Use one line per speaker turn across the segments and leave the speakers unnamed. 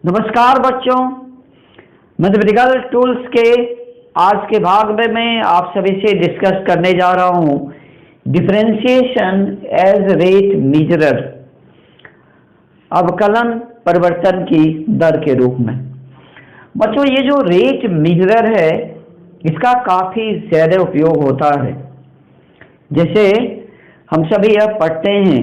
नमस्कार बच्चों, mathematical tools के आज के भाग में मैं आप सभी से डिस्कस करने जा रहा हूं डिफरेंशिएशन एज रेट मेजरर, अवकलन परिवर्तन की दर के रूप में। बच्चों, ये जो रेट मेजरर है इसका काफ़ी ज़्यादा उपयोग होता है। जैसे हम सभी यह पढ़ते हैं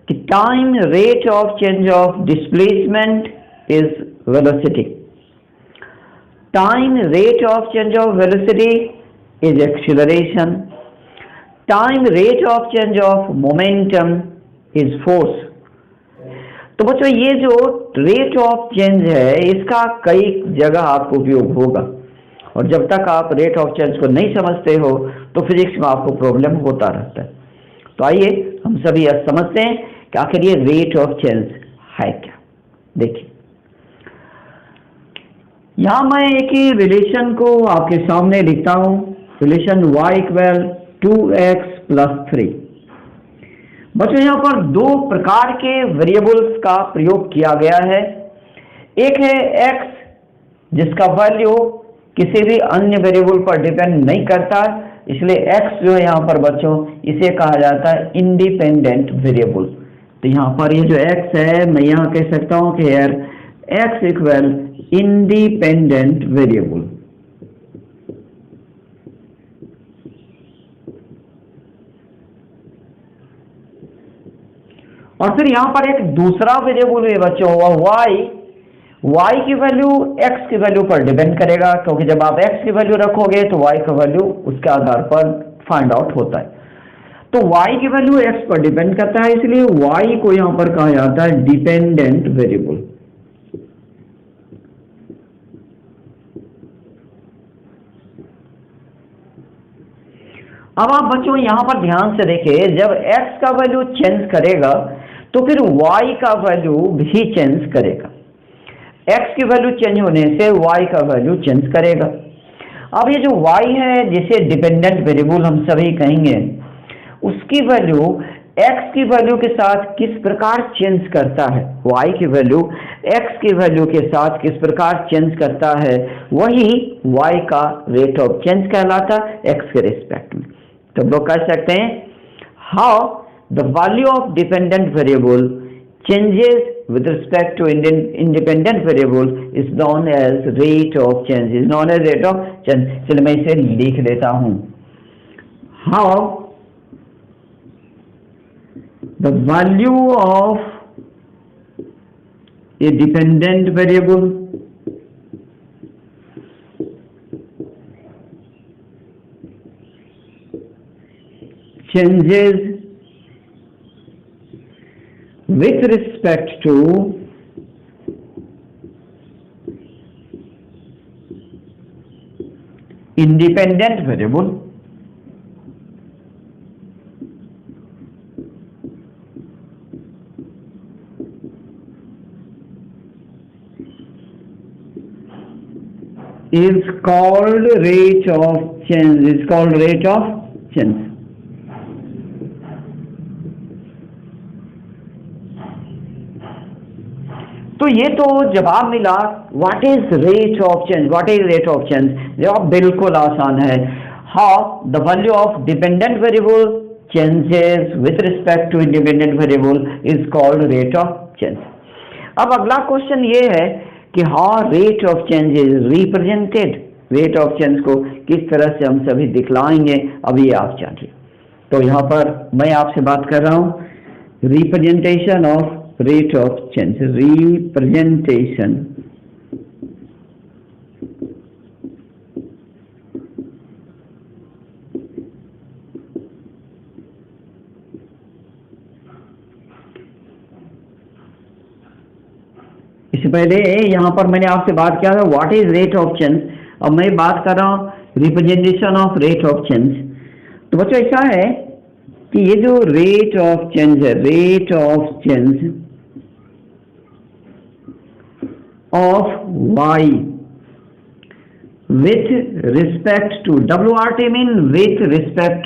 कि time rate of change of displacement is velocity, time rate of change of velocity is acceleration, time rate of change of momentum is force. तो बच्चों, ये जो रेट ऑफ चेंज है इसका कई जगह आपको उपयोग होगा, और जब तक आप रेट ऑफ चेंज को नहीं समझते हो तो फिजिक्स में आपको प्रॉब्लम होता रहता है। तो आइए हम सभी यह समझते हैं कि आखिर ये रेट ऑफ चेंज है क्या। देखिए, यहां मैं एक ही रिलेशन को आपके सामने लिखता हूं, रिलेशन y इक्वल 2x + 3। बच्चों, यहां पर दो प्रकार के वेरिएबल्स का प्रयोग किया गया है। एक है x, जिसका वैल्यू किसी भी अन्य वेरिएबल पर डिपेंड नहीं करता, इसलिए x जो है यहाँ पर बच्चों इसे कहा जाता है इंडिपेंडेंट वेरिएबल। तो यहाँ पर ये जो x है मैं यहाँ कह सकता हूँ कि यार x इक्वल इंडिपेंडेंट वेरिएबल। और फिर यहाँ पर एक दूसरा वेरिएबल है बच्चों, वह y की वैल्यू x की वैल्यू पर डिपेंड करेगा, क्योंकि जब आप x की वैल्यू रखोगे तो y का वैल्यू उसके आधार पर फाइंड आउट होता है। तो y की वैल्यू x पर डिपेंड करता है, इसलिए y को यहां पर कहा जाता है डिपेंडेंट वेरिएबल। अब आप बच्चों यहां पर ध्यान से देखिए, जब x का वैल्यू चेंज करेगा तो फिर y का वैल्यू भी चेंज करेगा। x की वैल्यू चेंज होने से y का वैल्यू चेंज करेगा। अब ये जो y है जिसे डिपेंडेंट वेरिएबल हम सभी कहेंगे, उसकी वैल्यू x की वैल्यू के साथ किस प्रकार चेंज करता है, y की वैल्यू x की वैल्यू के साथ किस प्रकार चेंज करता है, वही y का रेट ऑफ चेंज कहलाता x के रिस्पेक्ट में। तो लोग कह सकते हैं how the value of dependent variable changes with respect to independent variable is known as rate of change, is known as rate of change। चलिए मैं इसे लिख देता हूं, how the value of a dependent variable changes with respect to independent variable is called rate of change, is called rate of change। तो ये तो जवाब मिला what is rate of change, what is rate of change. जवाब बिल्कुल आसान है, how the value of dependent variable changes with respect to independent variable is called rate of change. अब अगला क्वेश्चन ये है कि how rate of change is represented, rate of change को किस तरह से हम सभी दिखलाएंगे, अब ये आप जानिए। तो यहाँ पर मैं आपसे बात कर रहा हूँ representation of rate of change, representation इससे पहले यहां पर मैंने आपसे बात किया था what is rate of change, अब मैं बात कर रहा हूं representation of rate of change. तो बच्चों ऐसा है कि ये जो रेट ऑफ चेंज है, rate of change of y with respect to WRT mean with respect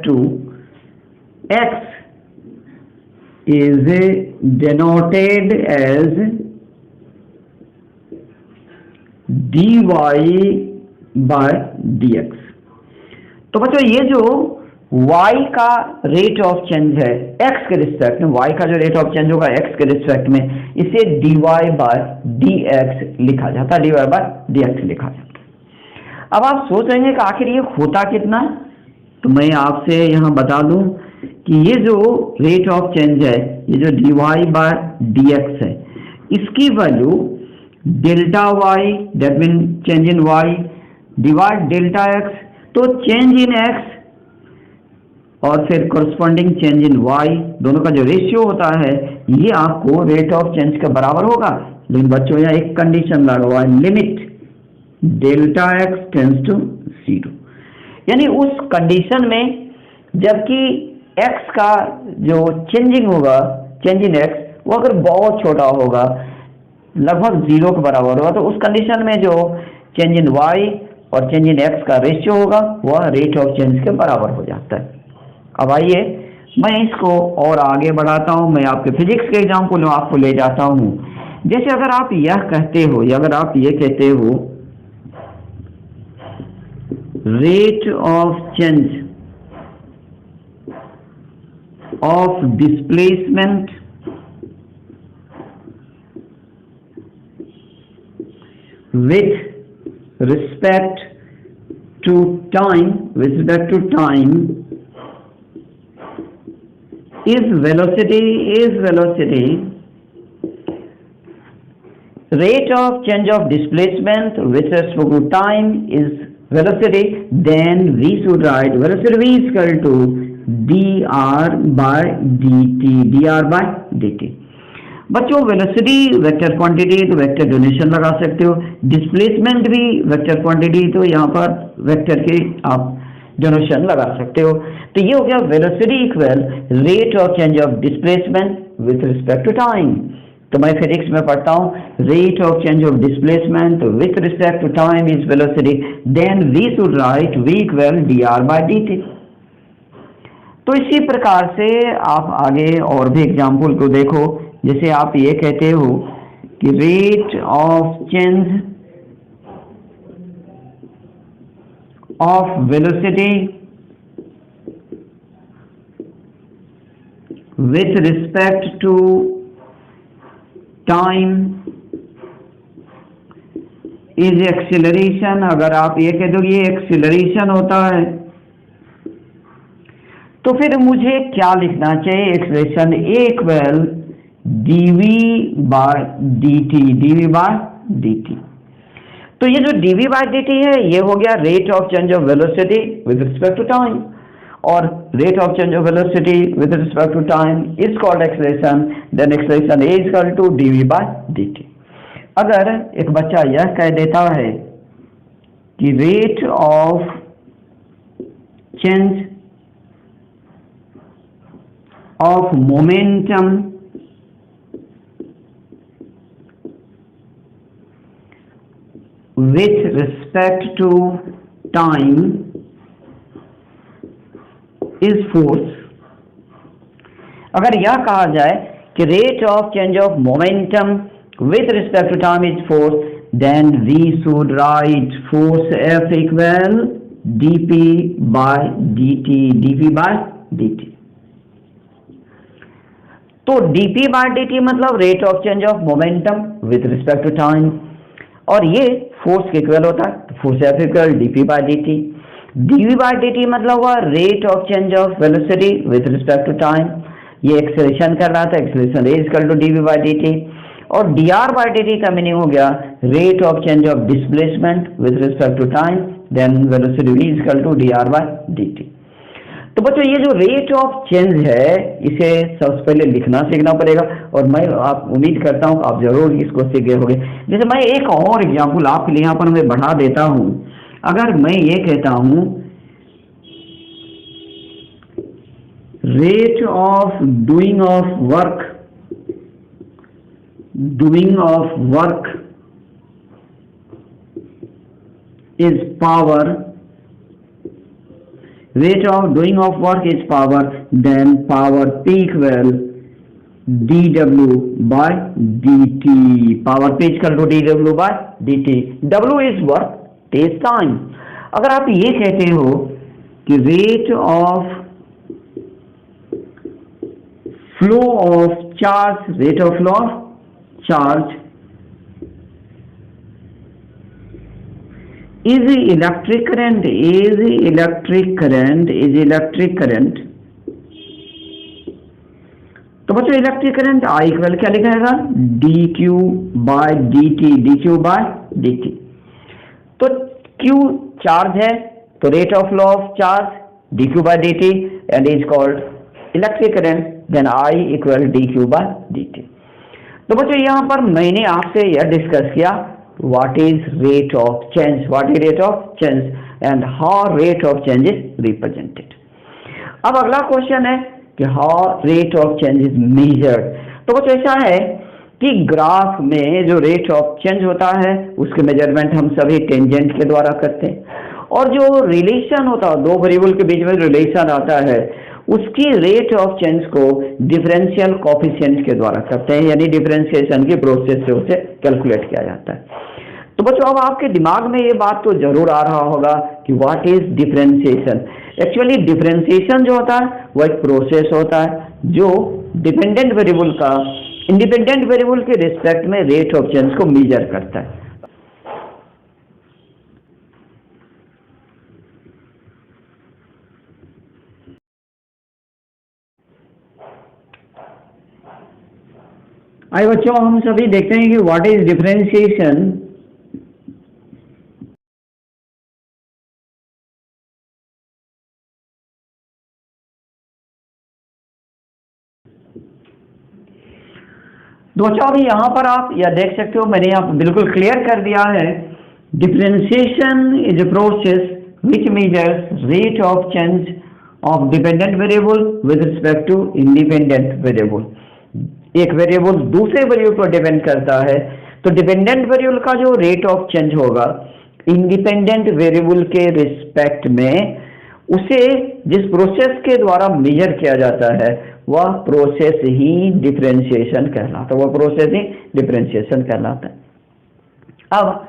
to x is denoted as dy by dx। तो बच्चों ये जो y का रेट ऑफ चेंज है x के रिस्पेक्ट में, y का जो रेट ऑफ चेंज होगा x के रिस्पेक्ट में, इसे dy बाय dx लिखा जाता है, dy बाय dx लिखा जाता है। अब आप सोच रहे हैं कि आखिर ये होता कितना, तो मैं आपसे यहाँ बता दूं कि ये जो रेट ऑफ चेंज है, ये जो dy बाय dx है, इसकी value delta y, that mean change in y divide delta x, तो चेंज इन x और फिर कॉरस्पॉन्डिंग चेंज इन y, दोनों का जो रेशियो होता है ये आपको रेट ऑफ चेंज के बराबर होगा। लेकिन बच्चों यहाँ एक कंडीशन लगा हुआ है, limit delta x tends to 0, यानी उस कंडीशन में जबकि x का जो चेंजिंग होगा, चेंज इन x, वो अगर बहुत छोटा होगा, लगभग 0 के बराबर होगा, तो उस कंडीशन में जो चेंज इन y और चेंज इन x का रेशियो होगा वह रेट ऑफ चेंज के बराबर हो जाता है। अब आइए मैं इसको और आगे बढ़ाता हूं, मैं आपके फिजिक्स के एग्जाम्पल में आपको ले जाता हूं। जैसे अगर आप यह कहते हो, या अगर आप ये कहते हो rate of change of displacement with respect to time, is velocity rate of change of displacement with respect to time is velocity, then we should write velocity v is equal to dr by dt। बच्चों velocity vector quantity तो vector donation लगा सकते हो, displacement भी vector quantity तो यहाँ पर vector के आप डोनेशन लगा सकते हो। तो ये हो गया velocity equal rate of change of displacement with respect to time. तो मैं फिजिक्स में पढ़ता हूँ rate of change of displacement with respect to time is velocity, then we should write v equal dr by dt। तो इसी प्रकार से आप आगे और भी एग्जाम्पल को देखो। जैसे आप ये कहते हो कि rate of change of velocity with respect to time is acceleration. अगर आप ये कह दो ये एक्सीलरेशन होता है, तो फिर मुझे क्या लिखना चाहिए, acceleration equal dv by dt। तो ये जो dv बाय dt है ये हो गया rate of change of velocity with respect to time, और rate of change of velocity with respect to time is called acceleration, then acceleration is equal to dv by dt। अगर एक बच्चा यह कह देता है कि rate of change of momentum with respect to time is force। अगर यह कहा जाए कि rate of change of momentum with respect to time is force, then we should write force F equal dp by dt। तो dp by dt मतलब rate of change of momentum with respect to time, और ये force के equal होता है, force F equal dp by dt। dv by dt मतलब हुआ rate of change of velocity with respect to time, ये acceleration कर रहा था, acceleration is equal to dv by dt। और dr बाय dt का मीनिंग हो गया rate of change of displacement with respect to time, then velocity v is equal to dr by dt। तो बच्चों ये जो रेट ऑफ चेंज है इसे सबसे पहले लिखना सीखना पड़ेगा, और मैं आप उम्मीद करता हूं आप जरूर इसको सीख गए होंगे। जैसे मैं एक और एग्जांपल आपके लिए यहाँ पर मैं बढ़ा देता हूं। अगर मैं ये कहता हूं rate of doing of work is power, rate of doing of work is power, then power P equal D W by D T, power P equal to D W by D T. W is work, T is time. अगर आप ये कहते हो कि rate of flow of charge, rate of flow of charge is electric current, is electric current, is electric current। तो बच्चों electric current I equal क्या लिखा जाएगा, D Q by D T, D Q by D T. तो Q charge है, तो rate of flow of charge D Q by D T and is called electric current, then I equal D Q by D T. तो बच्चों यहां पर मैंने आपसे यह डिस्कस किया what is rate of change, what is rate of change and how rate of change is represented। अब अगला क्वेश्चन है कि how rate of change is measured। तो कुछ ऐसा है कि ग्राफ में जो रेट ऑफ चेंज होता है उसके मेजरमेंट हम सभी टेंजेंट के द्वारा करते हैं, और जो रिलेशन होता है, दो वेरिएबल के बीच में रिलेशन आता है, उसकी रेट ऑफ चेंज को डिफरेंशियल कोफिशिएंट के द्वारा करते हैं, यानी डिफरेंशिएशन की प्रोसेस से उसे कैलकुलेट किया जाता है। तो बच्चों अब आपके दिमाग में ये बात तो जरूर आ रहा होगा कि what is differentiation. Actually differentiation जो होता है वो एक प्रोसेस होता है जो डिपेंडेंट वेरिएबल का इंडिपेंडेंट वेरिएबल के रिस्पेक्ट में रेट ऑफ चेंज को मेजर करता है। आइए बच्चों हम सभी देखते हैं कि व्हाट इज डिफरेंशिएशन। तो बच्चों अभी यहां पर आप यह देख सकते हो, मैंने यहाँ बिल्कुल क्लियर कर दिया है, differentiation is a process which measures rate of change of dependent variable with respect to independent variable. एक वेरिएबल दूसरे वेरिएबल पर डिपेंड करता है, तो डिपेंडेंट वेरिएबल का जो रेट ऑफ चेंज होगा इंडिपेंडेंट वेरिएबल के रिस्पेक्ट में, उसे जिस प्रोसेस के द्वारा मेजर किया जाता है वह प्रोसेस ही डिफरेंशिएशन कहलाता है, वह प्रोसेस ही डिफरेंशिएशन कहलाता है। अब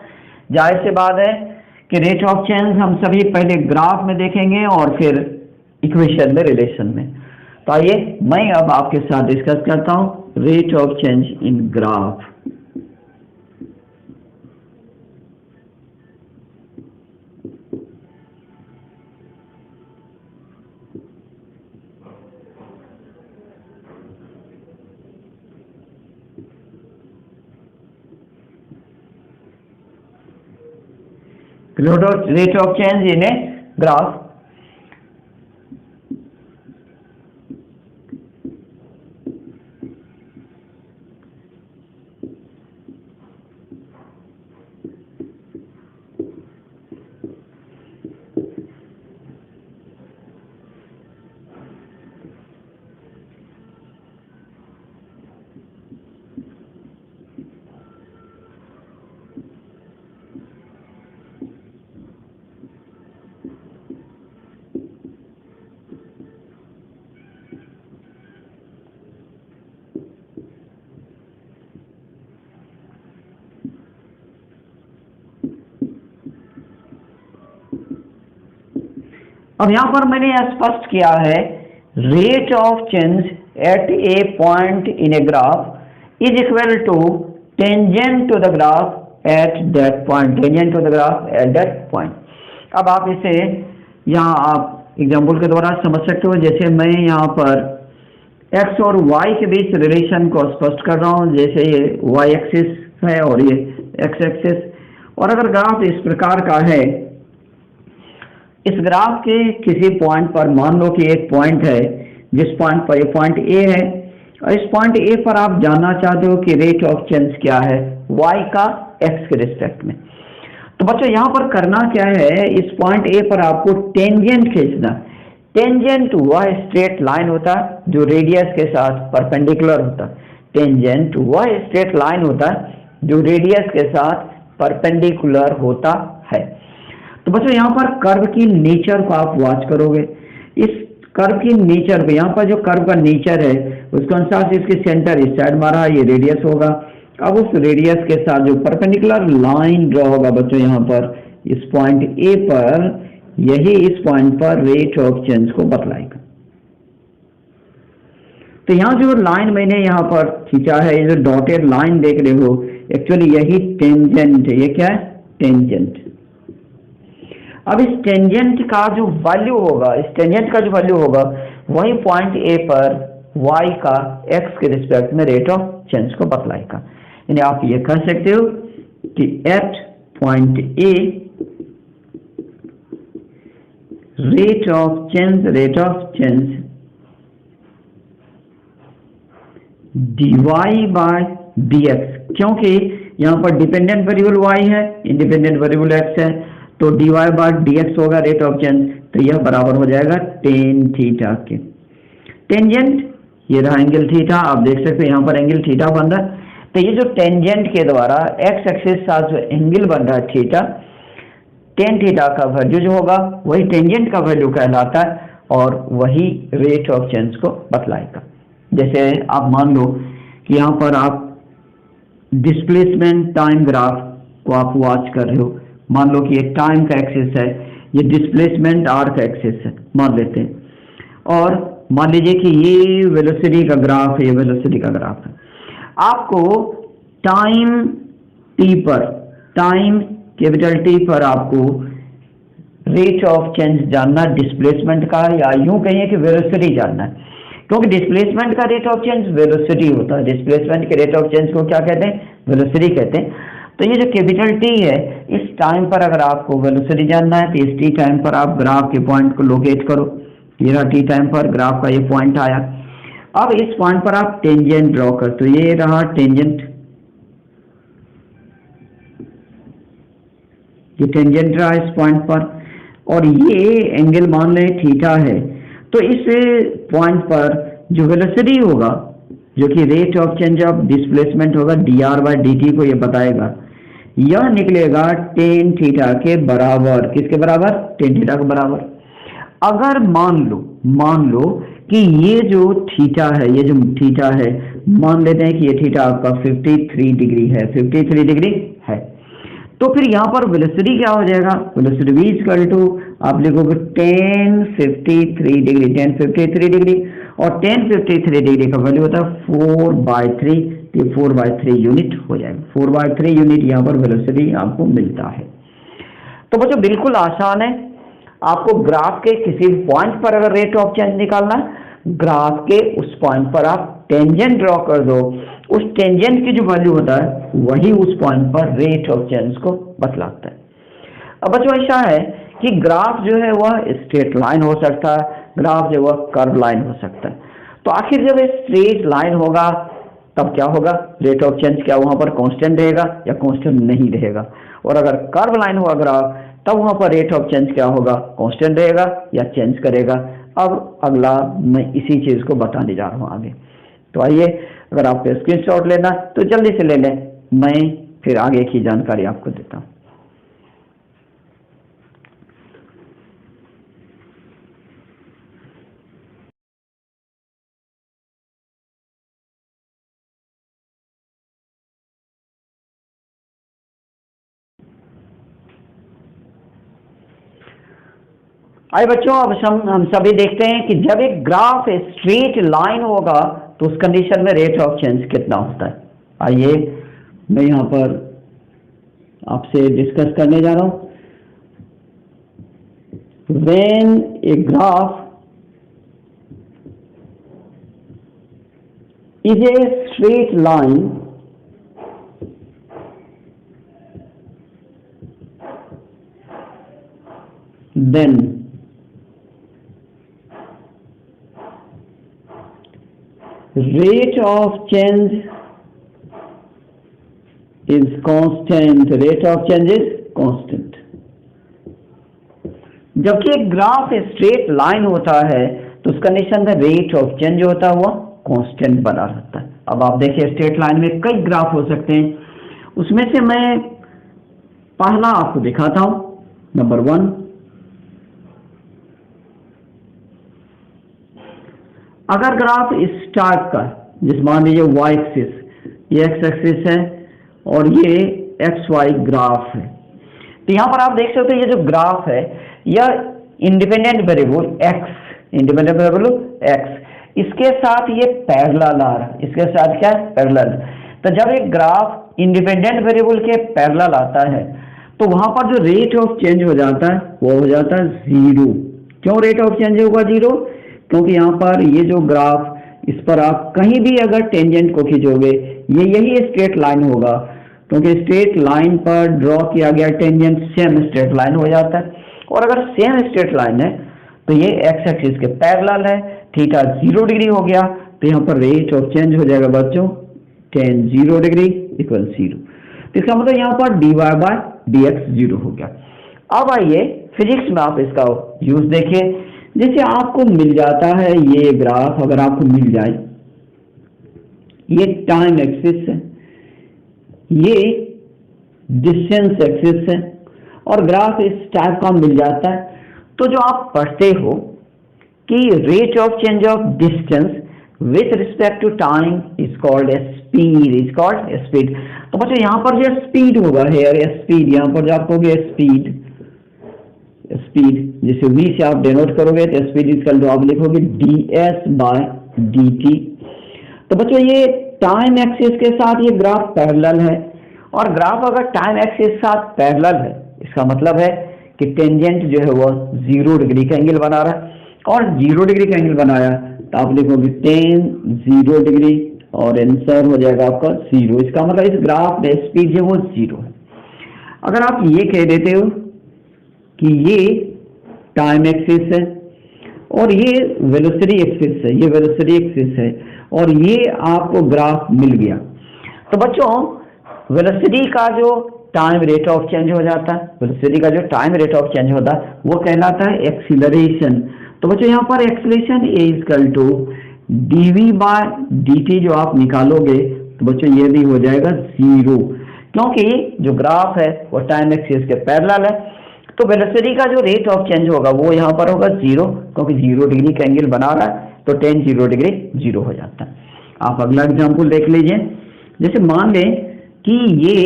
जाहिर सी बात है कि रेट ऑफ चेंज हम सभी पहले ग्राफ में देखेंगे और फिर इक्वेशन में, रिलेशन में। तो आइए मैं अब आपके साथ डिस्कस करता हूं rate of change in graph. Rate of change in a graph। अब यहां पर मैंने यह स्पष्ट किया है, rate of change at a point in a graph is equal to tangent to the graph at that point, tangent to the graph at that point. अब आप इसे यहां आप एग्जाम्पल के द्वारा समझ सकते हो, जैसे मैं यहां पर x और y के बीच रिलेशन को स्पष्ट कर रहा हूं, जैसे ये y एक्सिस है और ये x एक्सिस, और अगर ग्राफ इस प्रकार का है, इस ग्राफ के किसी पॉइंट पर मान लो कि एक पॉइंट है, जिस पॉइंट पर ये पॉइंट ए है, और इस पॉइंट ए पर आप जानना चाहते हो कि रेट ऑफ चेंज क्या है y का x के रिस्पेक्ट में। तो बच्चों यहां पर करना क्या है, इस पॉइंट ए पर आपको टेंजेंट खींचना। टेंजेंट वह स्ट्रेट लाइन होता है जो रेडियस के साथ परपेंडिकुलर होता है। टेंजेंट वह स्ट्रेट लाइन होता है जो रेडियस के साथ परपेंडिकुलर होता है। तो बच्चों यहाँ पर कर्व की नेचर को आप वॉच करोगे। इस कर्व की नेचर पे, यहाँ पर जो कर्व का नेचर है उसके अनुसार से इसके सेंटर इस साइड मारा, ये रेडियस होगा। अब उस रेडियस के साथ जो परपेंडिकुलर लाइन ड्रॉ होगा बच्चों यहाँ पर इस पॉइंट ए पर, यही इस पॉइंट पर रेट ऑफ चेंज को बतलाएगा। तो यहाँ जो लाइन मैंने यहाँ पर खींचा है, ये जो डॉटेड लाइन देख रहे हो, एक्चुअली यही टेंजेंट है। ये क्या है? टेंजेंट। अब इस टेंजेंट का जो वैल्यू होगा, इस टेंजेंट का जो वैल्यू होगा वही पॉइंट ए पर y का x के रिस्पेक्ट में रेट ऑफ चेंज को बतलाएगा। यानी आप ये कह सकते हो कि at point A rate of change dy by dx, क्योंकि यहाँ पर डिपेंडेंट वेरिएबल y है, इंडिपेंडेंट वेरिएबल x है, तो dy बाय dx होगा रेट ऑफ चेंज। तो यह बराबर हो जाएगा टेन थीटा के। टेंजेंट ये रहा एंगल थीटा, आप देख सकते हैं यहाँ पर एंगल थीटा बन रहा है। तो ये जो टेंजेंट के द्वारा x एक्सिस साथ जो एंगल बन रहा है थीटा, टेन थीटा का वैल्यू जो होगा वही टेंजेंट का वैल्यू कहलाता है और वही रेट ऑफ चेंज को बतलाएगा। जैसे आप मान लो कि यहाँ पर आप डिस्प्लेसमेंट टाइम ग्राफ को आप वॉच कर रहे हो, मान लो कि एक टाइम का एक्सिस है, ये डिस्प्लेसमेंट आर का एक्सिस है मान लेते हैं, और मान लीजिए कि ये वेलोसिटी का ग्राफ है, ये वेलोसिटी का ग्राफ है। आपको टाइम टी पर, टाइम कैपिटल टी पर आपको रेट ऑफ चेंज जानना डिस्प्लेसमेंट का, या यूं कहिए कि वेलोसिटी जानना है, क्योंकि डिस्प्लेसमेंट का रेट ऑफ चेंज वेलोसिटी होता है। डिस्प्लेसमेंट के रेट ऑफ चेंज को क्या कहते हैं? वेलोसिटी कहते हैं। तो ये जो कैपिटल टी है, इस टाइम पर अगर आपको वेलोसिटी जानना है तो इस टी टाइम पर आप ग्राफ के पॉइंट को लोकेट करो। ये रहा टी टाइम पर ग्राफ का ये पॉइंट आया। अब इस पॉइंट पर आप टेंजेंट ड्रॉ कर, तो ये रहा टेंजेंट, ये टेंजेंट रहा इस पॉइंट पर, और ये एंगल मान लें थीटा है। तो इस पॉइंट पर जो वेलोसिटी होगा, जो कि rate of change of displacement होगा dr बाय dt को ये बताएगा, यह निकलेगा टेन थीटा के बराबर। किसके बराबर? टेन थीटा के बराबर। अगर मान लो कि ये जो थीटा है, ये जो थीटा है, मान लेते हैं कि ये थीटा आपका 53 डिग्री है, 53 डिग्री है, तो फिर यहाँ पर वेलोसिटी क्या हो जाएगा? वेलोसिटी v इक्वल टू आप लिखोगे 1053 डिग्री, 1053 डिग्री, और 1053 डिग्री का वैल्यू होता है 4/3, ये 4/3 यूनिट हो जाएगा। 4/3 यूनिट यहाँ पर वेलोसिटी आपको मिलता है। तो बच्चों बिल्कुल आसान है, आपको ग्राफ के किसी पॉइंट पर अगर रेट ऑफ चेंज निकालना है, ग्राफ के उस पॉइंट पर आप टेंजेंट ड्रॉ कर दो, उस टेंजेंट की जो वैल्यू होता है वही उस पॉइंट पर रेट ऑफ चेंज को बतलाता है। अब बच्चों ऐसा है कि ग्राफ जो है वह स्ट्रेट लाइन हो सकता है, ग्राफ जो वह कर्व लाइन हो सकता है। तो आखिर जब स्ट्रेट लाइन होगा तब क्या होगा? रेट ऑफ चेंज क्या वहां पर कांस्टेंट रहेगा या कांस्टेंट नहीं रहेगा? और अगर कर्व लाइन हुआ ग्राफ, तब वहां पर रेट ऑफ चेंज क्या होगा? कांस्टेंट रहेगा या चेंज करेगा? अब अगला मैं इसी चीज को बताने जा रहा हूं आगे। तो आइए, अगर आपको स्क्रीनशॉट लेना तो जल्दी से ले लें, मैं फिर आगे की जानकारी आपको देता हूं। आइए बच्चों, अब हम सभी देखते हैं कि जब एक ग्राफ स्ट्रेट लाइन होगा तो उस कंडीशन में रेट ऑफ चेंज कितना होता है। आइए मैं यहाँ पर आपसे डिस्कस करने जा रहा हूँ। When A graph is a straight line, then rate of change is constant, rate of change is constant। जबकि एक ग्राफ स्ट्रेट लाइन होता है तो उस कंडीशन में रेट ऑफ चेंज होता है वह कांस्टेंट बना रहता है। अब आप देखिए स्ट्रेट लाइन में कई ग्राफ हो सकते हैं, उसमें से मैं पहला आपको दिखाता हूं। नंबर 1, अगर ग्राफ इस टाइप का, जिस मान लीजिए वाई एक्सिस, ये एक्स एक्सिस है और ये एक्स वाई ग्राफ है, तो यहाँ पर आप देख सकते हो ये जो ग्राफ है यह independent variable x, independent variable x, इसके साथ ये पैरेलल आ रहा है, इसके साथ क्या है, पैरेलल। तो जब एक ग्राफ इंडिपेंडेंट वेरिएबल के पैरेलल आता है तो वहां पर जो रेट ऑफ चेंज हो जाता है वो हो जाता है जीरो। क्यों रेट ऑफ चेंज होगा जीरो? क्योंकि यहाँ पर ये जो ग्राफ, इस पर आप कहीं भी अगर टेंजेंट को खींचोगे ये यही स्ट्रेट लाइन होगा, क्योंकि स्ट्रेट लाइन पर ड्रॉ किया गया टेंजेंट सेम स्ट्रेट लाइन हो जाता है। और अगर सेम स्ट्रेट लाइन है तो ये एक्स एक्सिस के पैरेलल है, थीटा 0 डिग्री हो गया, तो यहाँ पर रेट ऑफ चेंज हो जाएगा बच्चों tan 0 डिग्री इक्वल 0। तो इसका मतलब यहाँ पर dy बाय dx 0 हो गया। अब आइए फिजिक्स में आप इसका यूज देखिए। जैसे आपको मिल जाता है ये ग्राफ, अगर आपको मिल जाए ये टाइम एक्सिस है, ये डिस्टेंस एक्सिस है और ग्राफ इस टाइप का मिल जाता है, तो जो आप पढ़ते हो कि rate of change of distance with respect to time is called speed, is called speed. तो बच्चों यहाँ पर जो स्पीड होगा है स्पीड, यहाँ पर जो आपको स्पीड, स्पीड जैसे v से आप डिनोट करोगे तो स्पीड इक्वल टू आप लिखोगे ds बाय dt। तो बच्चों ये टाइम एक्सिस के साथ ये ग्राफ पैरेलल है, और ग्राफ अगर टाइम एक्सिस के साथ पैरेलल है इसका मतलब है कि टेंजेंट जो है वो 0 डिग्री का एंगल बना रहा है, और 0 डिग्री का एंगल बनाया तो आप लिखोगे tan 0 डिग्री और आंसर हो जाएगा आपका 0। इसका मतलब इस ग्राफ में स्पीड जो वो 0 है। अगर आप ये कह देते हो कि ये टाइम एक्सिस है और ये वेलोसिटी एक्सिस है, ये वेलोसिटी एक्सिस है, और ये आपको ग्राफ मिल गया, तो बच्चों वेलोसिटी का जो टाइम रेट ऑफ चेंज हो जाता है, वेलोसिटी का जो टाइम रेट ऑफ चेंज होता है वो कहलाता है एक्सीलरेशन। तो बच्चों यहाँ पर acceleration A equal to dv by dt जो आप निकालोगे तो बच्चों ये भी हो जाएगा 0, क्योंकि जो ग्राफ है वो टाइम एक्सिस के पैरेलल है। तो वेलोसिटी का जो रेट ऑफ चेंज होगा वो यहाँ पर होगा 0, क्योंकि 0 डिग्री का एंगल बना रहा है, तो tan 0 डिग्री 0 हो जाता है। आप अगला एग्जाम्पल देख लीजिए। जैसे मान लें कि ये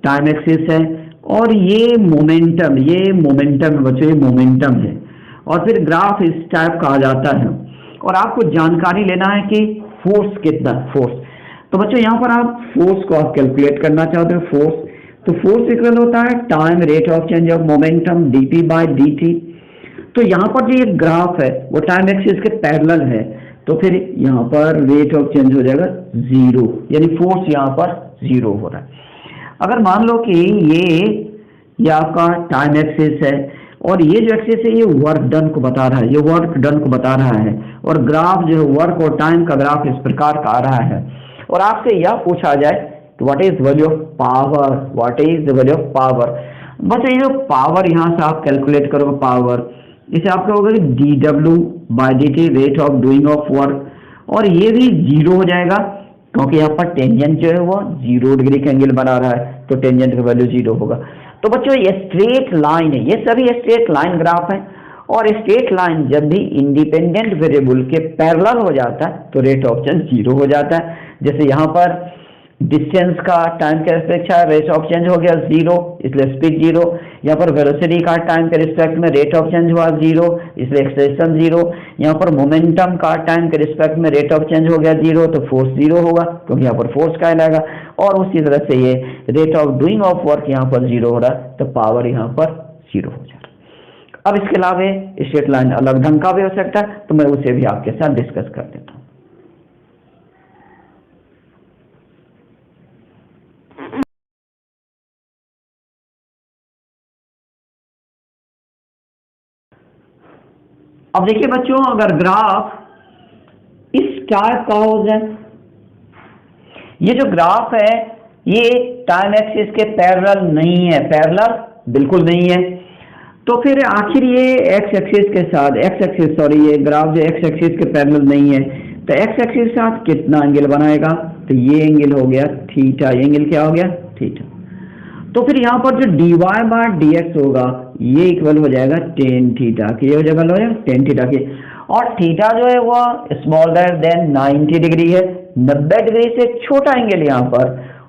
टाइम एक्सिस है और ये मोमेंटम बच्चों, ये मोमेंटम है, और फिर ग्राफ इस टाइप का आ जाता है, और आपको जानकारी लेना है कि फोर्स कितना, फोर्स। तो बच्चों यहाँ पर आप फोर्स को आप कैलकुलेट करना चाहते हो, फोर्स, तो फोर्स इक्वल होता है time rate of change of momentum dp by dt। तो यहाँ पर जो ये ग्राफ है वो टाइम एक्सिस के पैरेलल है, तो फिर यहाँ पर रेट ऑफ चेंज हो जाएगा 0, यानी फोर्स यहाँ पर 0 हो रहा है। अगर मान लो कि ये आपका टाइम एक्सिस है और ये जो एक्सिस है ये वर्क डन को बता रहा है, ये वर्क डन को बता रहा है, और ग्राफ जो है वर्क और टाइम का ग्राफ इस प्रकार का आ रहा है, और आपसे यह पूछा जाए what is value of power, what is the value of power. बस ये जो पावर यहाँ से आप कैलकुलेट करोगे पावर, इसे आप कहोगे dw by dt rate of doing of work, और ये भी 0 हो जाएगा क्योंकि यहाँ पर टेंजेंट जो है वो 0 डिग्री का एंगल बना रहा है, तो टेंजेंट का वैल्यू 0 होगा। तो बच्चों ये स्ट्रेट लाइन है, ये सभी स्ट्रेट लाइन ग्राफ है, और स्ट्रेट लाइन जब भी इंडिपेंडेंट वेरिएबल के पैरेलल हो जाता है तो रेट ऑफ चेंज 0 हो जाता है। जैसे यहाँ पर डिस्टेंस का टाइम के रिस्पेक्ट रेट ऑफ चेंज हो गया 0, इसलिए स्पीड 0। यहाँ पर वेलोसिटी का टाइम के रिस्पेक्ट में रेट ऑफ चेंज हुआ 0, इसलिए एक्सेलरेशन 0। यहाँ पर मोमेंटम का टाइम के रिस्पेक्ट में रेट ऑफ चेंज हो गया 0, तो फोर्स 0 होगा क्योंकि यहाँ पर फोर्स कहलाएगा, और उसी तरह से ये rate of doing of work यहाँ पर 0 हो रहा है, तो पावर यहाँ पर 0 हो जाएगा। अब इसके अलावा स्ट्रेट लाइन अलग ढंग का भी हो सकता है, तो मैं उसे भी आपके साथ डिस्कस कर देता हूँ। अब देखिए बच्चों, अगर ग्राफ इस टाइप का हो जाए, ये जो ग्राफ है ये टाइम एक्सिस के पैरेलल नहीं है, पैरेलल बिल्कुल नहीं है, तो फिर आखिर ये एक्स एक्सिस के साथ, ये ग्राफ जो एक्स एक्सिस के पैरेलल नहीं है, तो एक्स एक्सिस के साथ कितना एंगल बनाएगा, तो ये एंगल हो गया थीटा, ये एंगल क्या हो गया थीटा। तो फिर यहाँ पर जो dy बाय dx होगा ये इक्वल हो जाएगा tan थीटा के, ये जगह हो जाएगा tan थीटा के, और थीटा जो है वह स्मॉलर देन 90 डिग्री है, 90 डिग्री से छोटा एंगल यहाँ पर,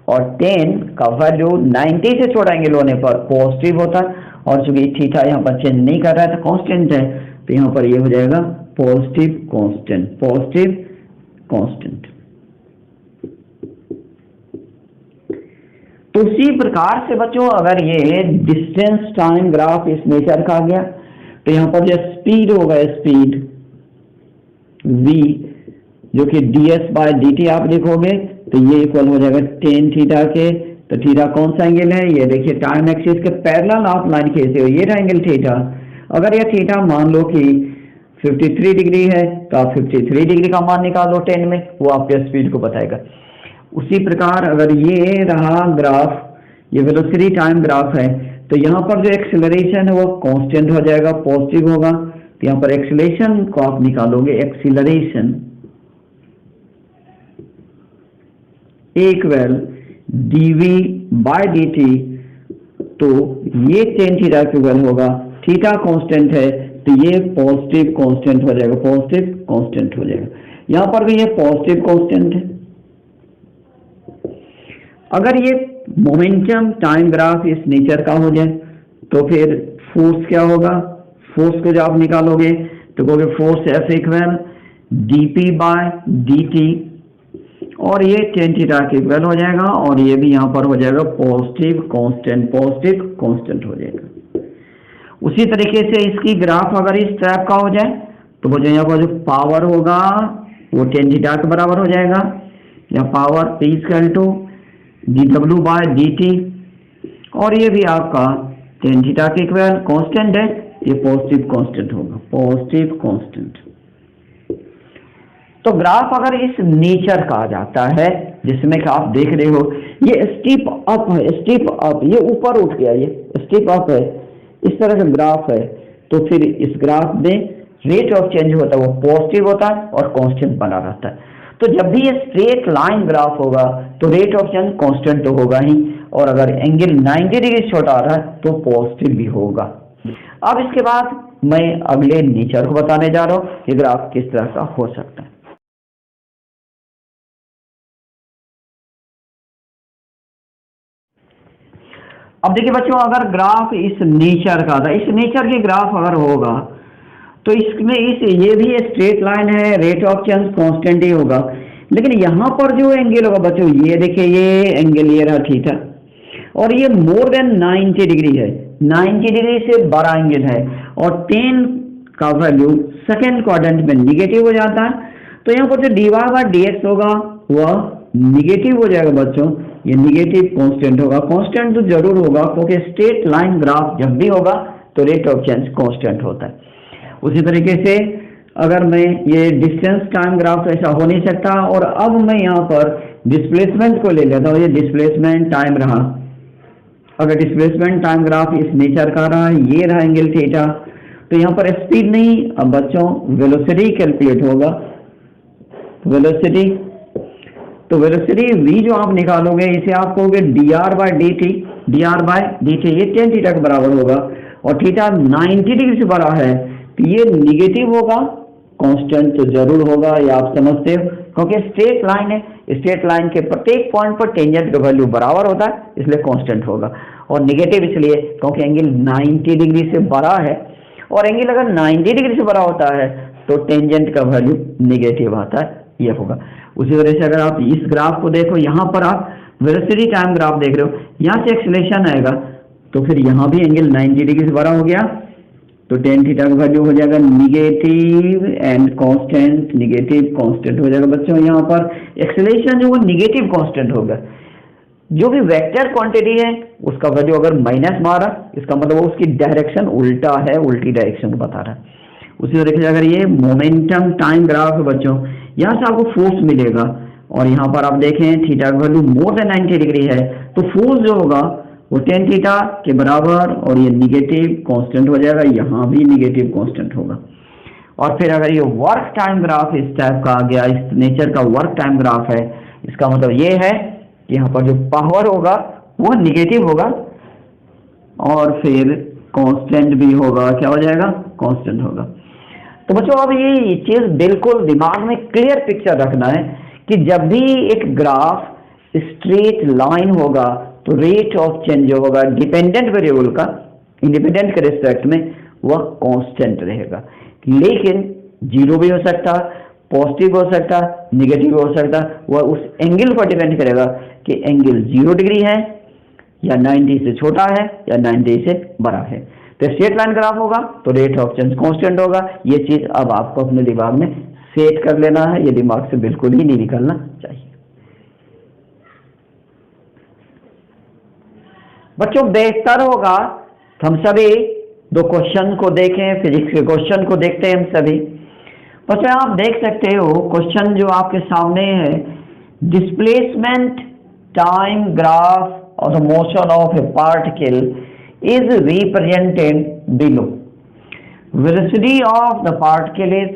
और tan का वैल्यू 90 से छोटा एंगल होने पर पॉजिटिव होता है, और चूंकि थीटा यहाँ पर चेंज नहीं कर रहा है तो कांस्टेंट है, तो यहाँ पर ये हो जाएगा पॉजिटिव कांस्टेंट, पॉजिटिव कांस्टेंट। तो उसी प्रकार से बच्चों अगर ये डिस्टेंस टाइम ग्राफ इस नेचर का आ गया, तो यहाँ पर जो स्पीड होगा, स्पीड v जो कि ds/dt आप लिखोगे तो ये इक्वल हो जाएगा tan थीटा के। तो थीटा कौन सा एंगल है, ये देखिए टाइम एक्सिस के पैरेलल आप लाइन खींचे हो, ये रहा एंगल थीटा। अगर यह थीटा मान लो कि 53 डिग्री है तो आप 53 डिग्री का मान निकालो tan में, वो आपके स्पीड को बताएगा। उसी प्रकार अगर ये रहा ग्राफ, ये वेलोसिटी टाइम ग्राफ है, तो यहाँ पर जो एक्सीलरेशन है वो कांस्टेंट हो जाएगा, पॉजिटिव होगा। तो यहाँ पर एक्सीलरेशन को आप निकालोगे, एक्सीलरेशन इक्वल dv/dt, तो ये tan थीटा इक्वल होगा, थीटा कांस्टेंट है तो ये पॉजिटिव कांस्टेंट हो जाएगा, पॉजिटिव कांस्टेंट हो जाएगा। यहाँ पर भी ये पॉजिटिव कांस्टेंट है। अगर ये मोमेंटम टाइम ग्राफ इस नेचर का हो जाए तो फिर फोर्स क्या होगा, फोर्स को जब आप निकालोगे तो कहोगे फोर्स F इक्वल dp/dt, और ये tan थीटा के इक्वल हो जाएगा, और ये भी यहाँ पर हो जाएगा पॉजिटिव कांस्टेंट, पॉजिटिव कांस्टेंट हो जाएगा। उसी तरीके से इसकी ग्राफ अगर इस टाइप का हो जाए तो वो जो यहाँ पर जो पावर होगा वो tan थीटा के बराबर हो जाएगा, या power P equal to dw/dt, और ये भी आपका tan थीटा के इक्वल कांस्टेंट है, ये पॉजिटिव कांस्टेंट होगा, पॉजिटिव कांस्टेंट। तो ग्राफ अगर इस नेचर का आ जाता है जिसमें कि आप देख रहे हो ये स्टीप अप है, स्टीप अप, ये ऊपर उठ गया, ये स्टीप अप है, इस तरह का ग्राफ है, तो फिर इस ग्राफ में रेट ऑफ चेंज होता है वो पॉजिटिव होता है और कांस्टेंट बना रहता है। तो जब भी ये स्ट्रेट लाइन ग्राफ होगा तो रेट ऑफ चेंज कांस्टेंट तो होगा ही, और अगर एंगल 90 डिग्री छोटा आ रहा है तो पॉजिटिव भी होगा। अब इसके बाद मैं अगले नेचर को बताने जा रहा हूँ, ये ग्राफ किस तरह का हो सकता है। अब देखिए बच्चों, अगर ग्राफ इस नेचर का था, इस नेचर की ग्राफ अगर होगा तो इसमें ये भी स्ट्रेट लाइन है, रेट ऑफ चेंज कांस्टेंट ही होगा, लेकिन यहाँ पर जो एंगल होगा बच्चों, ये देखिए ये एंगल ये रहा थीटा, और ये मोर देन 90 डिग्री है, 90 डिग्री से बड़ा एंगल है, और tan का वैल्यू सेकेंड क्वाड्रेंट में निगेटिव हो जाता है, तो यहाँ पर जो dy/dx होगा वह निगेटिव हो जाएगा बच्चों, ये निगेटिव कांस्टेंट होगा। कांस्टेंट तो जरूर होगा क्योंकि स्ट्रेट लाइन ग्राफ जब भी होगा तो रेट ऑफ चेंज कांस्टेंट होता है। उसी तरीके से अगर मैं ये डिस्टेंस टाइम ग्राफ तो ऐसा हो नहीं सकता, और अब मैं यहाँ पर डिस्प्लेसमेंट को ले लेता हूँ, ये डिस्प्लेसमेंट टाइम रहा। अगर डिस्प्लेसमेंट टाइम ग्राफ इस नेचर का रहा, ये रहा एंगल थीटा, तो यहाँ पर स्पीड नहीं, अब बच्चों वेलोसिटी कैलकुलेट होगा, वेलोसिटी। तो वेलोसिटी v जो आप निकालोगे इसे आप कहोगे dr/dt, dr/dt ये tan थीटा के बराबर होगा, और थीटा 90 डिग्री से बड़ा है तो ये निगेटिव होगा, कांस्टेंट तो जरूर होगा, ये आप समझते हो, क्योंकि स्ट्रेट लाइन है, स्ट्रेट लाइन के प्रत्येक पॉइंट पर टेंजेंट का वैल्यू बराबर होता है, इसलिए कांस्टेंट होगा। और निगेटिव इसलिए क्योंकि एंगल 90 डिग्री से बड़ा है, और एंगल अगर 90 डिग्री से बड़ा होता है तो टेंजेंट का वैल्यू निगेटिव आता है, ये होगा। उसी वजह से अगर आप इस ग्राफ को देखो, यहाँ पर आप वेलोसिटी टाइम ग्राफ देख रहे हो, यहाँ से एक्सीलरेशन आएगा तो फिर यहाँ भी एंगल 90 डिग्री से बड़ा हो गया, तो tan थीटा का वैल्यू हो जाएगा negative and constant, negative constant हो जाएगा बच्चों। यहाँ पर एक्सीलरेशन जो वो निगेटिव कांस्टेंट होगा, जो भी वेक्टर क्वांटिटी है उसका वैल्यू अगर माइनस मारा, इसका मतलब वो उसकी डायरेक्शन उल्टा है, उल्टी डायरेक्शन को बता रहा है। उसी तरीके से अगर ये मोमेंटम टाइम ग्राफ है बच्चों, यहाँ से आपको फोर्स मिलेगा, और यहाँ पर आप देखें थीटा का वैल्यू मोर देन 90 डिग्री है, तो फोर्स जो होगा वो tan थीटा के बराबर, और ये निगेटिव कांस्टेंट हो जाएगा, यहाँ भी निगेटिव कांस्टेंट होगा। और फिर अगर ये वर्क टाइम ग्राफ इस टाइप का आ गया, इस नेचर का वर्क टाइम ग्राफ है, इसका मतलब ये है कि यहाँ पर जो पावर होगा वो निगेटिव होगा, और फिर कांस्टेंट भी होगा, क्या हो जाएगा, कांस्टेंट होगा। तो बच्चों अब ये चीज बिल्कुल दिमाग में क्लियर पिक्चर रखना है कि जब भी एक ग्राफ स्ट्रेट लाइन होगा तो रेट ऑफ चेंज जो होगा डिपेंडेंट वेरिएबल का इंडिपेंडेंट के रिस्पेक्ट में वह कांस्टेंट रहेगा, लेकिन जीरो भी हो सकता, पॉजिटिव हो सकता, निगेटिव हो सकता। वह उस एंगल पर डिपेंड करेगा कि एंगल 0 डिग्री है या 90 से छोटा है या 90 से बड़ा है। तो स्ट्रेट लाइन ग्राफ होगा तो रेट ऑफ चेंज कांस्टेंट होगा। ये चीज अब आपको अपने दिमाग में सेट कर लेना है, ये दिमाग से बिल्कुल ही नहीं निकलना चाहिए। बच्चों बेहतर होगा हम सभी दो क्वेश्चन को देखें, फिजिक्स के क्वेश्चन को देखते हैं हम सभी। बच्चों आप देख सकते हो क्वेश्चन जो आपके सामने है, displacement time graph of the motion of a particle is represented below. Velocity of the particle is,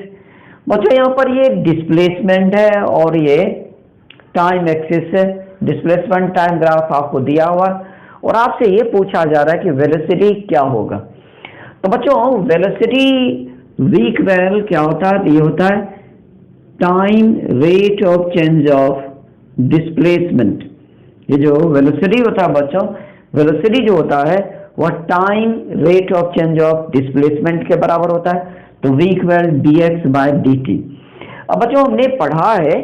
बच्चों यहाँ पर ये डिस्प्लेसमेंट है और ये टाइम एक्सिस है। डिस्प्लेसमेंट टाइम ग्राफ आपको दिया हुआ और आपसे ये पूछा जा रहा है कि वेलोसिटी क्या होगा। तो बच्चों वेलोसिटी v इक्वल क्या होता है? ये होता है time rate of change of displacement. ये जो वेलोसिटी होता है बच्चों, वेलोसिटी जो होता है वह time rate of change of displacement के बराबर होता है। तो v equal dx by dt। अब बच्चों हमने पढ़ा है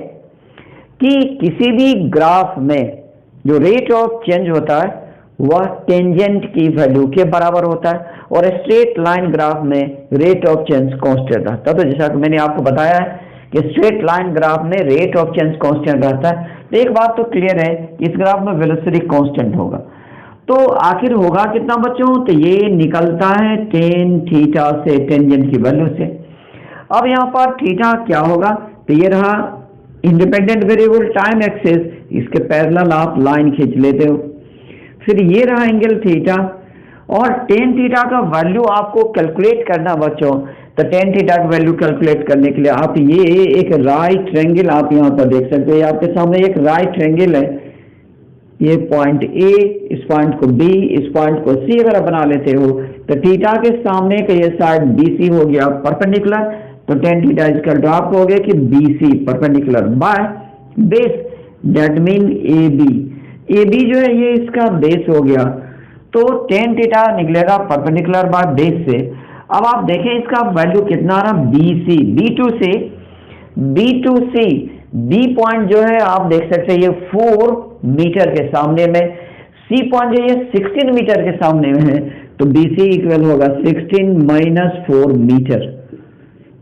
कि किसी भी ग्राफ में जो रेट ऑफ चेंज होता है वह टेंजेंट की वैल्यू के बराबर होता है और स्ट्रेट लाइन ग्राफ में रेट ऑफ चेंज कांस्टेंट रहता है। तो जैसा कि मैंने आपको बताया है कि स्ट्रेट लाइन ग्राफ में रेट ऑफ चेंज कांस्टेंट रहता है। तो एक बात तो क्लियर है, इस ग्राफ में वेलोसिटी कांस्टेंट होगा। तो आखिर होगा कितना बच्चों? तो ये निकलता है टेन थीटा से, टेंजेंट की वैल्यू से। अब यहाँ पर थीटा क्या होगा? तो ये रहा इंडिपेंडेंट वेरिएबल टाइम एक्सिस, इसके पैरेलल आप लाइन खींच लेते हो। फिर ये रहा एंगल थीटा और टेन थीटा का वैल्यू आपको कैलकुलेट करना बच्चों। तो टेन थीटा की वैल्यू कैलकुलेट करने के लिए आप ये एक राइट ट्रायंगल आप यहाँ पर देख सकते हो। आपके सामने एक राइट ट्रायंगल है, ये पॉइंट ए, इस पॉइंट को बी, इस पॉइंट को सी अगर आप बना लेते हो तो थीटा के सामने का ये साइड बीसी हो गया परपेंडिकुलर। तो टेन थीटा इसका ड्रॉप हो गया कि BC perpendicular by base, that mean A B. A B जो है ये इसका बेस हो गया, तो टेन थीटा निकलेगा परपेंडिकुलर बाय बेस से। अब आप देखें इसका वैल्यू कितना आ रहा, BC, B2C, B पॉइंट जो है आप देख सकते हैं ये 4 मीटर के सामने में, C पॉइंट जो ये 16 मीटर के सामने में है। तो BC इक्वल होगा 16 माइनस 4 मीटर।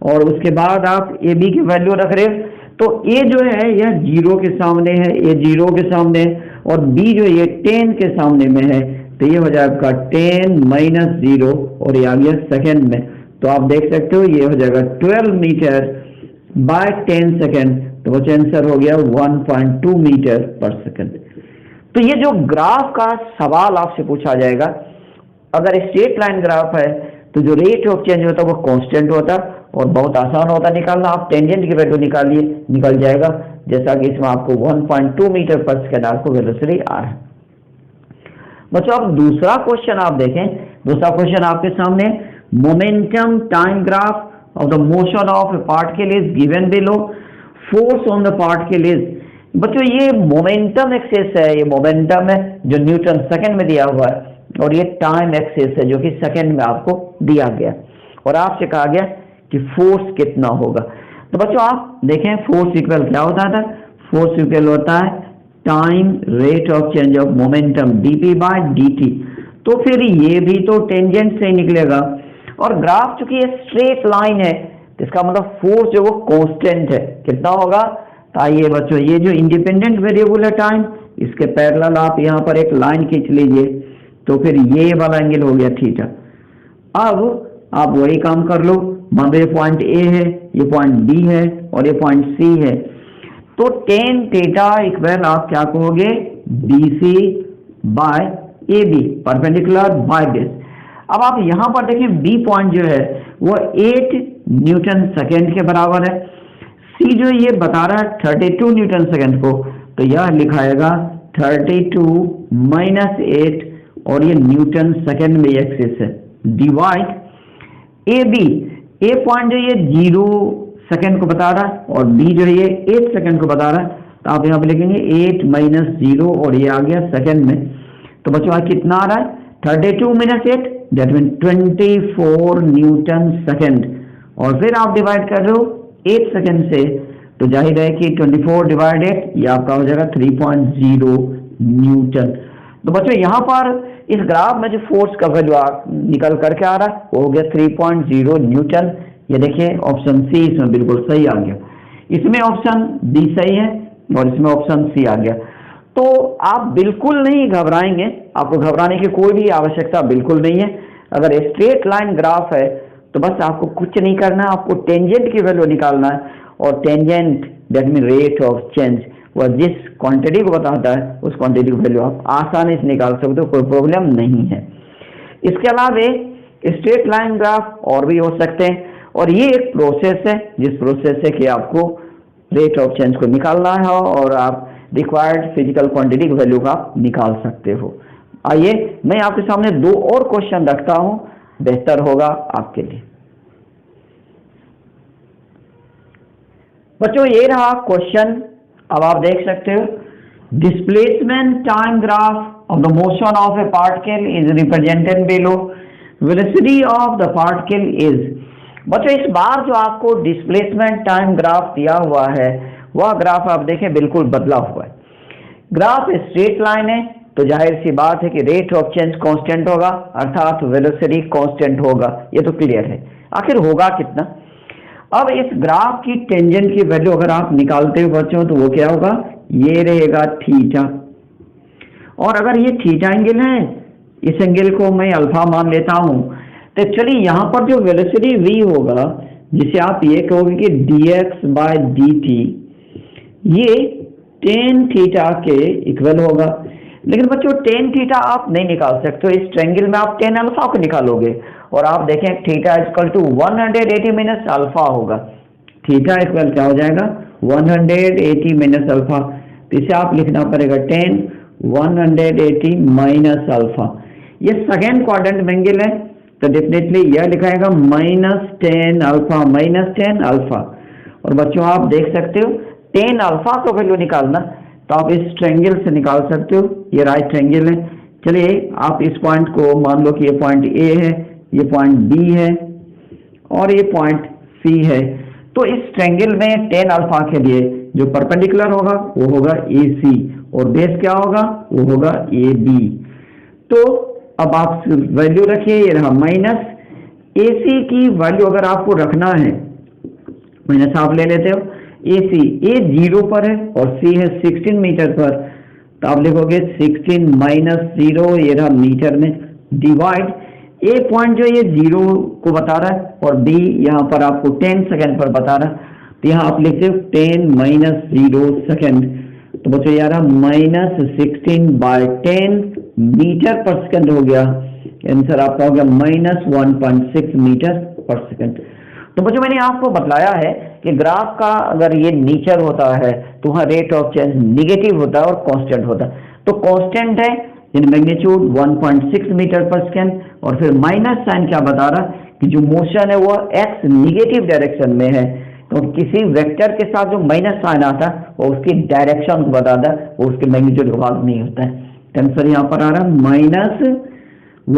और उसके बाद आप AB की वैल्यू रख रहे हो तो A जो है यह 0 के सामने है, A 0 के सामने है और B जो ये 10 के सामने में है। तो ये हो जाएगा 10 माइनस 0 और ये आ गया सेकेंड में। तो आप देख सकते हो ये हो जाएगा 12 मीटर बाय 10 सेकेंड। तो वो आंसर हो गया 1.2 मीटर पर सेकेंड। तो ये जो ग्राफ का सवाल आपसे पूछा जाएगा, अगर स्ट्रेट लाइन ग्राफ है तो जो रेट ऑफ चेंज होता है वो कांस्टेंट होता है और बहुत आसान होता है निकालना। आप टेंजेंट की वैल्यू निकालिए, निकल जाएगा। जैसा कि इसमें आपको 1.2 मीटर पर सेकेंड आपको वेलोसिटी आ रहा है। बच्चों अब दूसरा क्वेश्चन आप देखें, दूसरा क्वेश्चन आपके सामने, momentum time graph of the motion of A particle is given below, force on the particle is. बच्चों ये मोमेंटम एक्सिस है, ये मोमेंटम है जो न्यूटन सेकंड में दिया हुआ है और ये टाइम एक्सिस है जो कि सेकंड में आपको दिया गया और आपसे कहा गया कि फोर्स कितना होगा। तो बच्चों आप देखें फोर्स इक्वल क्या होता था? फोर्स इक्वल होता है time rate of change of momentum dp by dt। तो फिर ये भी तो टेंजेंट से ही निकलेगा और ग्राफ चूंकि ये स्ट्रेट लाइन है तो इसका मतलब फोर्स जो वो कांस्टेंट है, कितना होगा? तो आइए बच्चों ये जो इंडिपेंडेंट वेरिएबल है टाइम, इसके पैरेलल आप यहाँ पर एक लाइन खींच लीजिए तो फिर ये वाला एंगल हो गया थीटा। अब आप वही काम कर लो, मान लो ये पॉइंट ए है, ये पॉइंट बी है और ये पॉइंट सी है। तो टेन थीटा इक्वल आप क्या कहोगे? BC by AB perpendicular by base. अब आप यहां पर देखें B पॉइंट जो है वो 8 न्यूटन सेकेंड के बराबर है। C जो ये बता रहा है 32 न्यूटन सेकेंड को, तो यह लिखाएगा 32 माइनस 8 और ये न्यूटन सेकेंड में एक्सिस है, डिवाइड AB। ए पॉइंट जो ये 0 सेकेंड को बता रहा है और बी जो ये 8 सेकेंड को बता रहा है, तो आप यहाँ पे लिखेंगे 8 माइनस 0 और ये आ गया सेकेंड में। तो बच्चों आज कितना आ रहा है 32 minus 8 that mean 24 Newton second. और फिर आप डिवाइड कर रहे हो 8 सेकेंड से, तो जाहिर है कि 24 डिवाइड 8 ये आपका हो जाएगा 3.0 न्यूटन। तो बच्चों यहाँ पर इस ग्राफ में जो फोर्स का वैल्यू निकल करके आ रहा है वो हो गया 3.0 न्यूटन। ये देखिए ऑप्शन सी इसमें बिल्कुल सही आ गया, इसमें ऑप्शन बी सही है और इसमें ऑप्शन सी आ गया। तो आप बिल्कुल नहीं घबराएंगे, आपको घबराने की कोई भी आवश्यकता बिल्कुल नहीं है। अगर स्ट्रेट लाइन ग्राफ है तो बस आपको कुछ नहीं करना है, आपको टेंजेंट की वैल्यू निकालना है और tangent that mean rate of change वह जिस क्वांटिटी को बताता है उस क्वांटिटी की वैल्यू आप आसानी से निकाल सकते हो, कोई प्रॉब्लम नहीं है। इसके अलावा स्ट्रेट लाइन ग्राफ और भी हो सकते हैं और ये एक प्रोसेस है जिस प्रोसेस से कि आपको रेट ऑफ चेंज को निकालना है और आप रिक्वायर्ड फिजिकल क्वांटिटी की वैल्यू का आप निकाल सकते हो। आइए मैं आपके सामने 2 और क्वेश्चन रखता हूं, बेहतर होगा आपके लिए। बच्चों ये रहा क्वेश्चन, अब आप देख सकते हो displacement time graph of the motion of A particle is represented below, velocity of the particle is. बच्चों इस बार जो आपको डिस्प्लेसमेंट टाइम ग्राफ दिया हुआ है वह ग्राफ आप देखें बिल्कुल बदला हुआ है। ग्राफ स्ट्रेट लाइन है तो जाहिर सी बात है कि रेट ऑफ चेंज कांस्टेंट होगा अर्थात वेलोसिटी कांस्टेंट होगा, ये तो क्लियर है। आखिर होगा कितना? अब इस ग्राफ की टेंजेंट की वैल्यू अगर आप निकालते हो बच्चों तो वो क्या होगा, ये रहेगा थीटा। और अगर ये थीटा एंगल है, इस एंगल को मैं अल्फा मान लेता हूं, तो चलिए यहां पर जो वेलोसिटी v होगा जिसे आप ये कहोगे कि dx बाय dt ये tan थीटा के इक्वल होगा। लेकिन बच्चों tan थीटा आप नहीं निकाल सकते हो, इस ट्रायंगल में आप tan अल्फा को निकालोगे और आप देखें theta equal to 180 minus alpha होगा। थीटा इक्वल क्या हो जाएगा 180 माइनस अल्फा, तो इसे आप लिखना पड़ेगा tan 180 माइनस अल्फा। ये सेकेंड क्वाड्रेंट में एंगल है तो डेफिनेटली यह लिखाएगा -10 अल्फा -10 अल्फा। और बच्चों आप देख सकते हो tan अल्फा को वैल्यू निकालना तो आप इस ट्रायंगल से निकाल सकते हो, ये राइट ट्रायंगल है। चलिए आप इस पॉइंट को मान लो कि ये पॉइंट ए है, ये पॉइंट बी है और ये पॉइंट सी है। तो इस ट्रायंगल में tan अल्फा के लिए जो परपेंडिकुलर होगा वो होगा AC और बेस क्या होगा वो होगा AB। तो अब आप वैल्यू रखिए, ये रहा माइनस AC की वैल्यू अगर आपको रखना है, माइनस आप ले लेते हो AC, A 0 पर है और C है 16 मीटर पर, तो आप लिखोगे 16 माइनस 0, ये रहा मीटर में, डिवाइड A पॉइंट जो ये 0 को बता रहा है और B यहाँ पर आपको 10 सेकेंड पर बता रहा है, तो यहाँ आप लिखते हो 10 माइनस 0 सेकेंड। तो बच्चों यार -16 बाय 10 मीटर पर सेकंड हो गया, आंसर आपका हो गया -1.6 मीटर पर सेकंड। तो बच्चों मैंने आपको बतलाया है कि ग्राफ का अगर ये नेचर होता है तो वहाँ रेट ऑफ चेंज निगेटिव होता है और कांस्टेंट होता है। तो कांस्टेंट है इन मैग्नीट्यूड 1.6 मीटर पर सेकंड और फिर माइनस साइन क्या बता रहा है कि जो मोशन है वो x निगेटिव डायरेक्शन में है, तो किसी वेक्टर के साथ जो माइनस साइन आता है वो उसकी डायरेक्शन को बताता है, वो उसके मैग्नीट्यूड का भाग नहीं होता है। आंसर यहाँ पर आ रहा है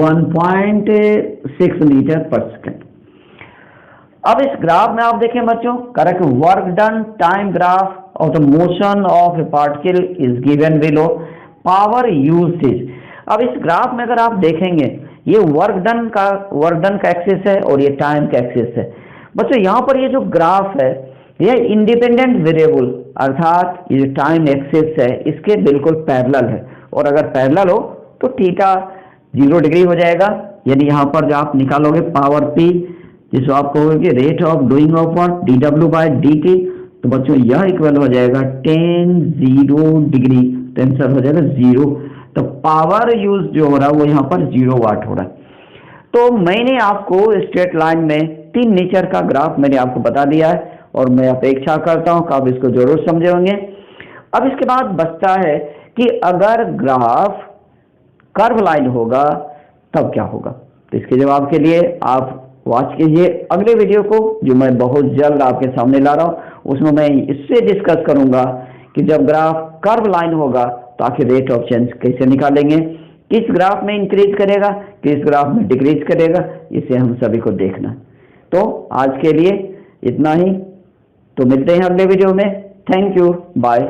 -1.6 मीटर पर सेकंड। अब इस ग्राफ में आप देखें बच्चों, correct work done time graph of the motion of A particle is given below, power usage. अब इस ग्राफ में अगर आप देखेंगे ये वर्क डन का एक्सिस है और ये टाइम का एक्सिस है। बच्चों यहाँ पर ये जो ग्राफ है यह इंडिपेंडेंट वेरिएबल अर्थात ये जो टाइम एक्सिस है इसके बिल्कुल पैरेलल है, और अगर पैरेलल हो तो थीटा 0 डिग्री हो जाएगा। यानी यहाँ पर जो आप निकालोगे पावर P जिसको आप कहोगे rate of doing of work dW by dt, तो बच्चों यह इक्वल हो जाएगा tan 0 डिग्री, तो आंसर हो जाएगा 0। तो पावर यूज जो हो रहा है वो यहाँ पर 0 वाट हो रहा है। तो मैंने आपको स्ट्रेट लाइन में 3 नेचर का ग्राफ मैंने आपको बता दिया है और मैं अपेक्षा करता हूँ कि आप इसको जरूर समझे होंगे। अब इसके बाद बचता है कि अगर ग्राफ कर्व लाइन होगा तब क्या होगा। तो इसके जवाब के लिए आप वॉच कीजिए अगले वीडियो को, जो मैं बहुत जल्द आपके सामने ला रहा हूँ। उसमें मैं इससे डिस्कस करूंगा कि जब ग्राफ कर्व लाइन होगा तो आखिर रेट ऑफ चेंज कैसे निकालेंगे, किस ग्राफ में इंक्रीज करेगा, किस ग्राफ में डिक्रीज करेगा, इसे हम सभी को देखना। तो आज के लिए इतना ही, तो मिलते हैं अगले वीडियो में। Thank you, bye.